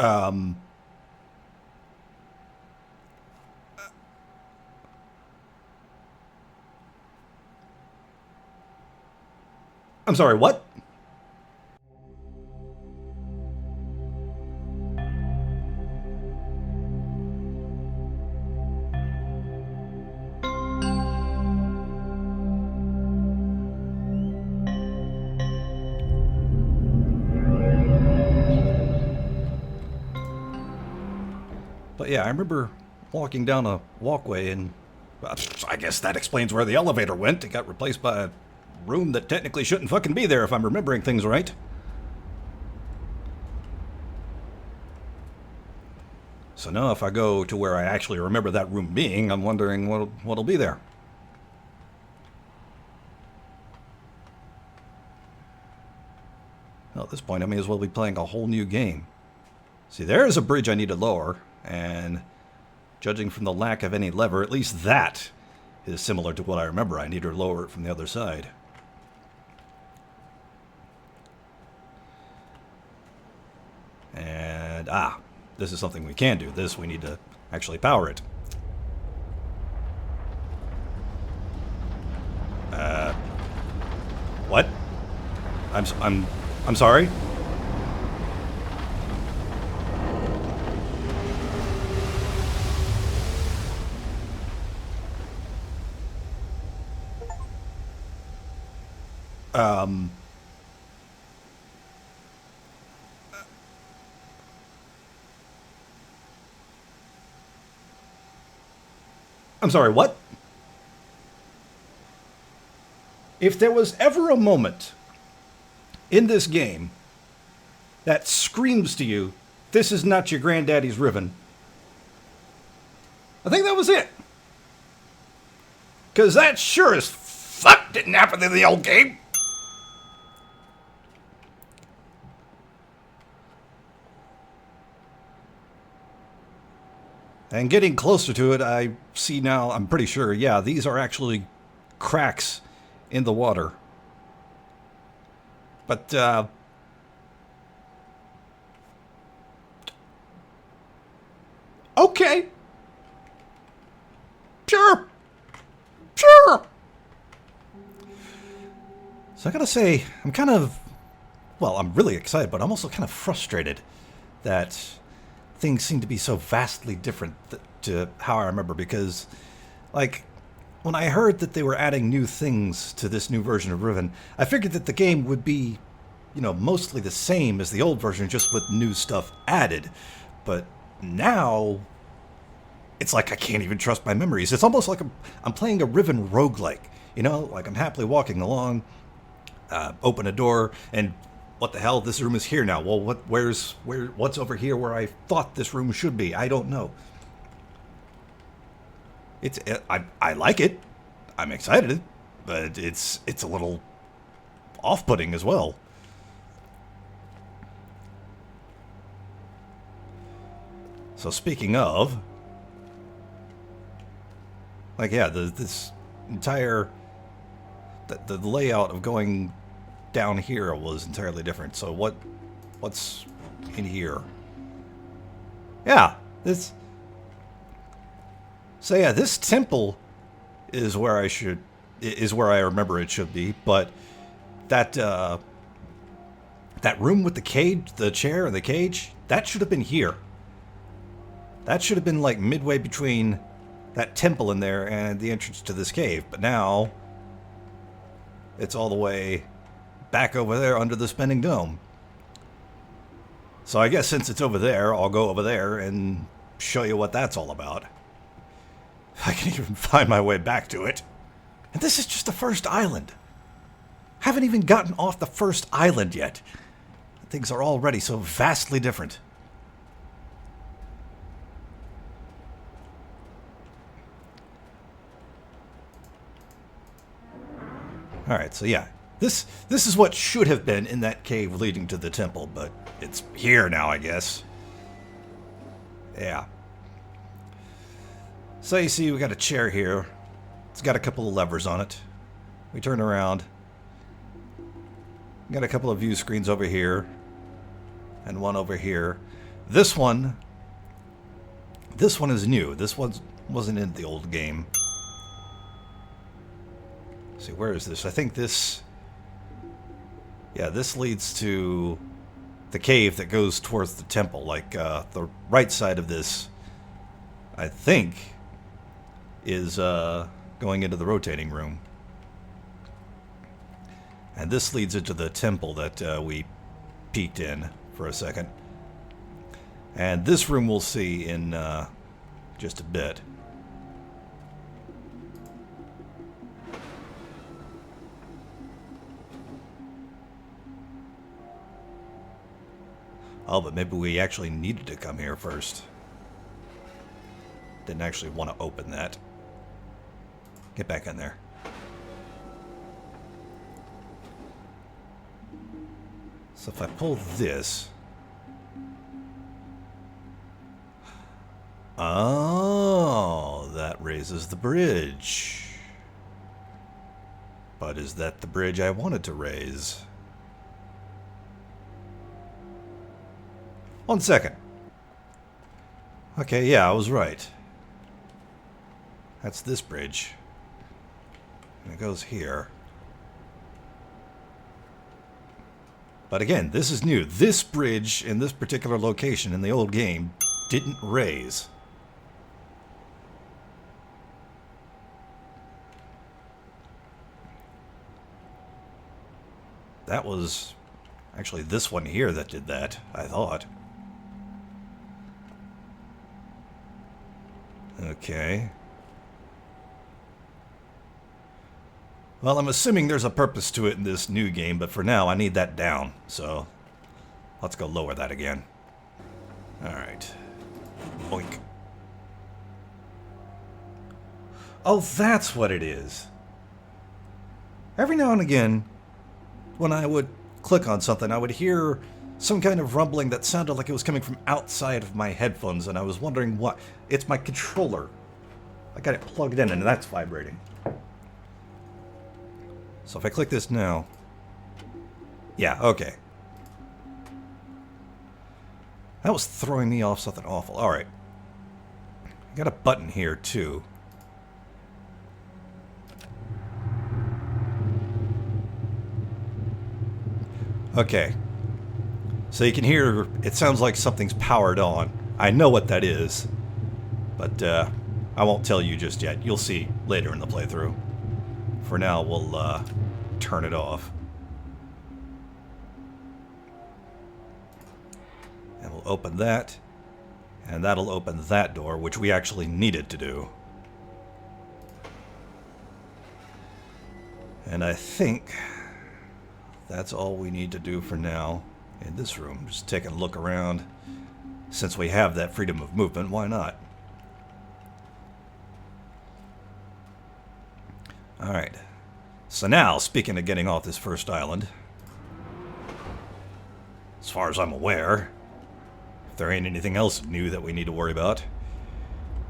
Um, I'm sorry, what? But yeah, I remember walking down a walkway and I guess that explains where the elevator went. It got replaced by a room that technically shouldn't fucking be there if I'm remembering things right. So now if I go to where I actually remember that room being, I'm wondering what'll be there. Well, at this point, I may as well be playing a whole new game. See, there's a bridge I need to lower, and judging from the lack of any lever, at least that is similar to what I remember. I need to lower it from the other side. And, this is something we can do. We need to actually power it. What? I'm sorry? I'm sorry, what? If there was ever a moment in this game that screams to you, this is not your granddaddy's Riven, I think that was it. Because that sure as fuck didn't happen in the old game. And getting closer to it, I see now, I'm pretty sure, yeah, these are actually cracks in the water. But, okay. Sure. Sure. So I gotta say, I'm kind of, well, I'm really excited, but I'm also kind of frustrated that things seem to be so vastly different to how I remember, because, like, when I heard that they were adding new things to this new version of Riven, I figured that the game would be, you know, mostly the same as the old version, just with new stuff added. But now, it's like I can't even trust my memories. It's almost like I'm playing a Riven roguelike, you know? Like, I'm happily walking along, open a door, and what the hell, this room is here now. Well, what's over here where I thought this room should be? I don't know. I like it. I'm excited, but it's a little off-putting as well. So speaking of, like, yeah, this entire the layout of going down here was entirely different. So what's in here? Yeah, this. So yeah, this temple is where I remember it should be, but that room with the cage, the chair and the cage, that should have been here. That should have been like midway between that temple in there and the entrance to this cave. But now it's all the way back over there under the spinning dome. So I guess since it's over there, I'll go over there and show you what that's all about. I can even find my way back to it. And this is just the first island. Haven't even gotten off the first island yet. Things are already so vastly different. Alright, so yeah. This is what should have been in that cave leading to the temple, but it's here now, I guess. Yeah. So you see, we got a chair here. It's got a couple of levers on it. We turn around. Got a couple of view screens over here. And one over here. This one is new. This one wasn't in the old game. Let's see, where is this? I think this... Yeah, this leads to the cave that goes towards the temple. Like, the right side of this, I think, is going into the rotating room. And this leads into the temple that we peeked in for a second. And this room we'll see in just a bit. Oh, but maybe we actually needed to come here first. Didn't actually want to open that. Get back in there. So if I pull this... Oh, that raises the bridge. But is that the bridge I wanted to raise? 1 second. Okay, yeah, I was right. That's this bridge. And it goes here. But again, this is new. This bridge in this particular location in the old game didn't raise. That was actually this one here that did that, I thought. Okay. Well, I'm assuming there's a purpose to it in this new game, but for now I need that down, so let's go lower that again. Alright. Boink. Oh, that's what it is. Every now and again, when I would click on something, I would hear some kind of rumbling that sounded like it was coming from outside of my headphones, and I was wondering what. It's my controller. I got it plugged in, and that's vibrating. So if I click this now... Yeah, okay. That was throwing me off something awful. Alright. I got a button here, too. Okay. So you can hear, it sounds like something's powered on. I know what that is. But I won't tell you just yet. You'll see later in the playthrough. For now, we'll turn it off. And we'll open that. And that'll open that door, which we actually needed to do. And I think that's all we need to do for now in this room. Just taking a look around. Since we have that freedom of movement, why not? Alright. So now, speaking of getting off this first island, as far as I'm aware, if there ain't anything else new that we need to worry about,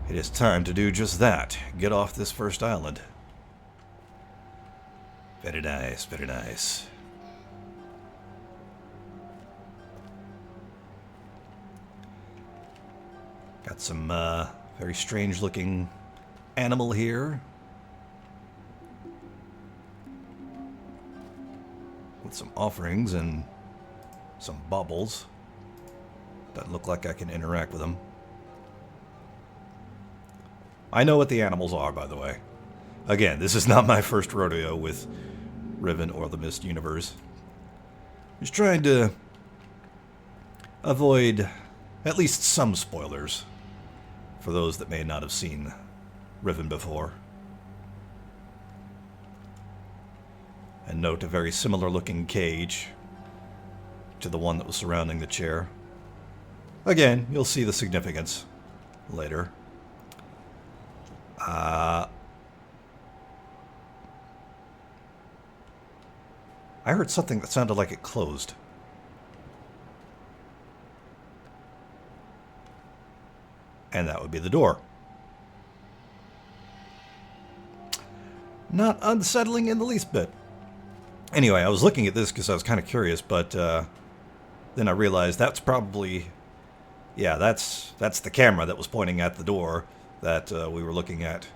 it is time to do just that. Get off this first island. Very nice, very nice. Got some very strange looking animal here. With some offerings and some baubles. Doesn't look like I can interact with them. I know what the animals are, by the way. Again, this is not my first rodeo with Riven or the Mist universe. Just trying to avoid at least some spoilers for those that may not have seen Riven before. And note a very similar looking cage to the one that was surrounding the chair. Again, you'll see the significance later. I heard something that sounded like it closed. And that would be the door. Not unsettling in the least bit. Anyway, I was looking at this because I was kind of curious, but then I realized that's probably Yeah, that's the camera that was pointing at the door that we were looking at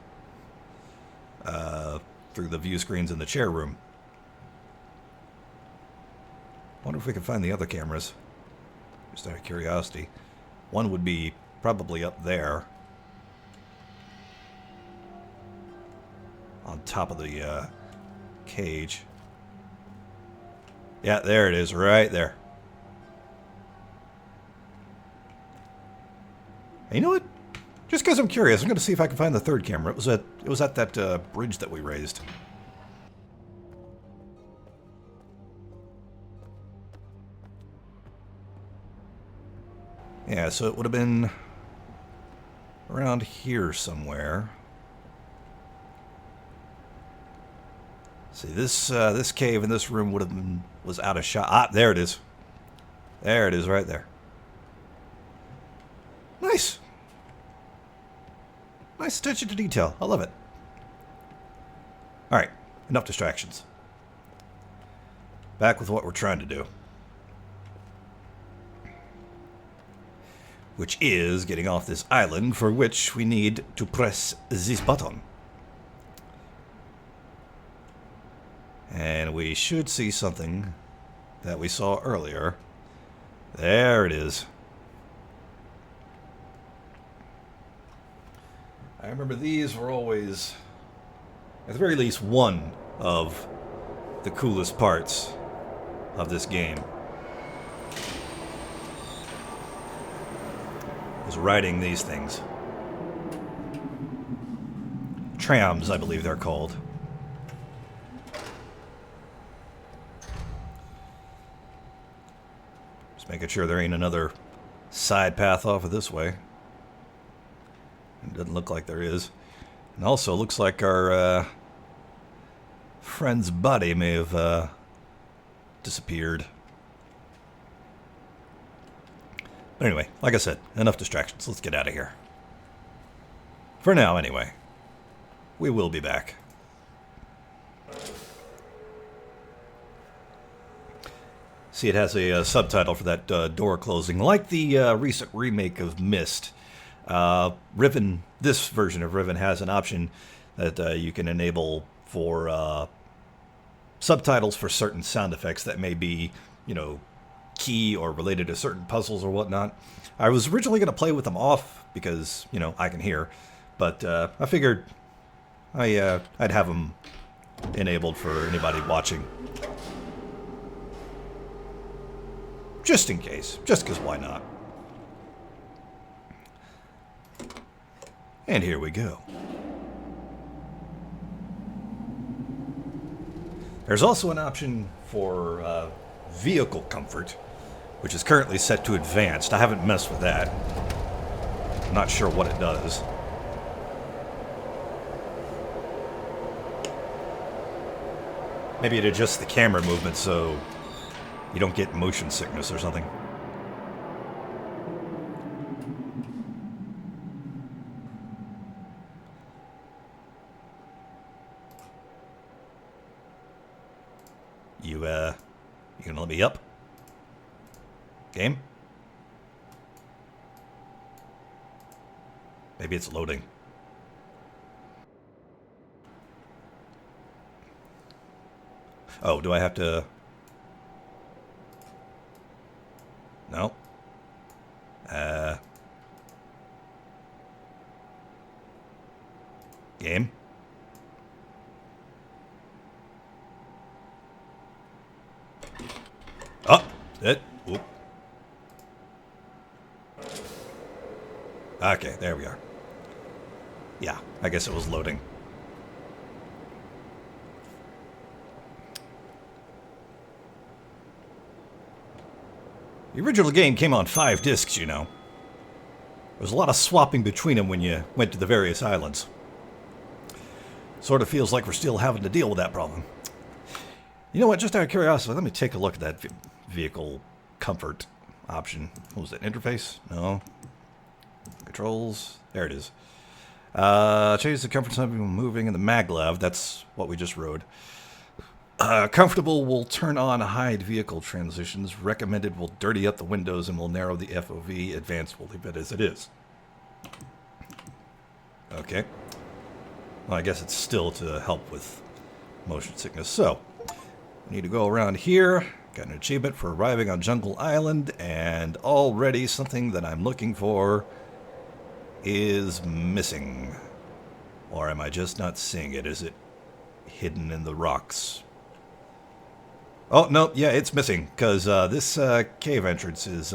through the view screens in the chair room. Wonder if we can find the other cameras. Just out of curiosity. One would be probably up there. On top of the cage. Yeah, there it is, right there. And you know what? Just because I'm curious, I'm going to see if I can find the third camera. It was at that bridge that we raised. Yeah, so it would have been around here somewhere. See, this cave in this room was out of shot. Ah, there it is. There it is, right there. Nice. Nice attention to detail. I love it. All right, enough distractions. Back with what we're trying to do. Which is getting off this island, for which we need to press this button. And we should see something that we saw earlier. There it is. I remember these were always, at the very least, one of the coolest parts of this game. Was riding these things. Trams, I believe they're called. Just making sure there ain't another side path off of this way. It doesn't look like there is. And also looks like our friend's body may have disappeared. But anyway, like I said, enough distractions. Let's get out of here. For now, anyway. We will be back. See, it has a subtitle for that door closing, like the recent remake of Myst. Riven, this version of Riven has an option that you can enable for subtitles for certain sound effects that may be, you know, key or related to certain puzzles or whatnot. I was originally going to play with them off because, you know, I can hear, but I figured I'd have them enabled for anybody watching. Just in case. Just because why not? And here we go. There's also an option for vehicle comfort, which is currently set to advanced. I haven't messed with that. I'm not sure what it does. Maybe it adjusts the camera movement so you don't get motion sickness or something. You gonna let me up? Game? Maybe it's loading. Oh, do I have to... No. Game? Oh! It. Oop. Okay, there we are. Yeah, I guess it was loading. The original game came on 5 discs, you know. There was a lot of swapping between them when you went to the various islands. Sort of feels like we're still having to deal with that problem. You know what, just out of curiosity, let me take a look at that vehicle comfort option. What was it, interface? No. Controls. There it is. Change the comfort zone when moving in the maglev. That's what we just rode. Comfortable will turn on hide vehicle transitions. Recommended will dirty up the windows and will narrow the FOV. Advanced will leave it as it is. Okay. Well, I guess it's still to help with motion sickness. So, we need to go around here. Got an achievement for arriving on Jungle Island, and already something that I'm looking for is missing. Or am I just not seeing it? Is it hidden in the rocks? Oh, no, yeah, it's missing, because this cave entrance is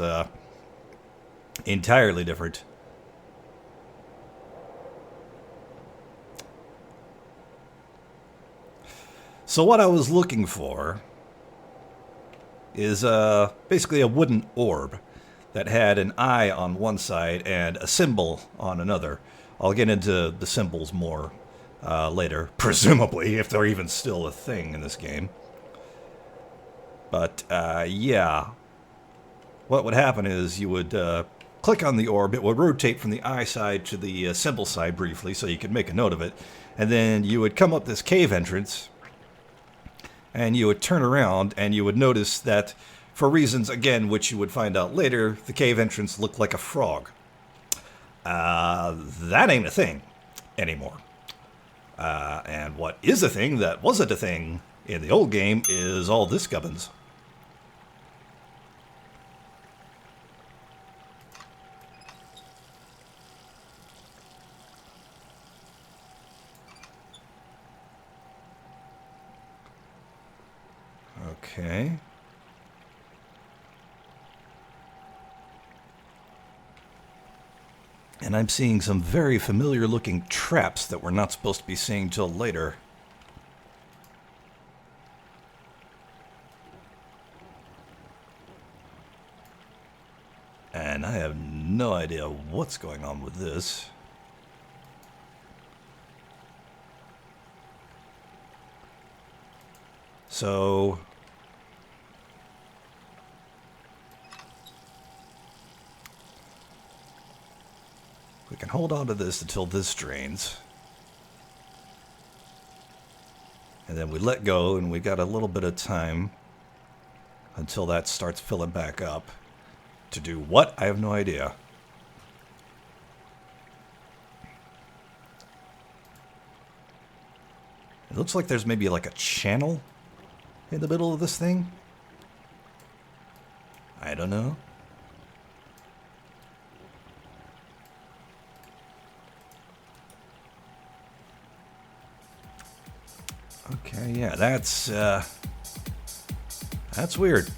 entirely different. So what I was looking for is basically a wooden orb that had an eye on one side and a symbol on another. I'll get into the symbols more later, presumably, if they're even still a thing in this game. But, yeah. What would happen is you would click on the orb, it would rotate from the eye side to the symbol side briefly, so you could make a note of it. And then you would come up this cave entrance, and you would turn around, and you would notice that, for reasons, again, which you would find out later, the cave entrance looked like a frog. That ain't a thing anymore. And what is a thing that wasn't a thing in the old game is all this gubbins. Okay. And I'm seeing some very familiar looking traps that we're not supposed to be seeing till later. And I have no idea what's going on with this. So we can hold on to this until this drains. And then we let go, and we got a little bit of time until that starts filling back up. To do what? I have no idea. It looks like there's maybe like a channel in the middle of this thing. I don't know. Okay, yeah, that's weird.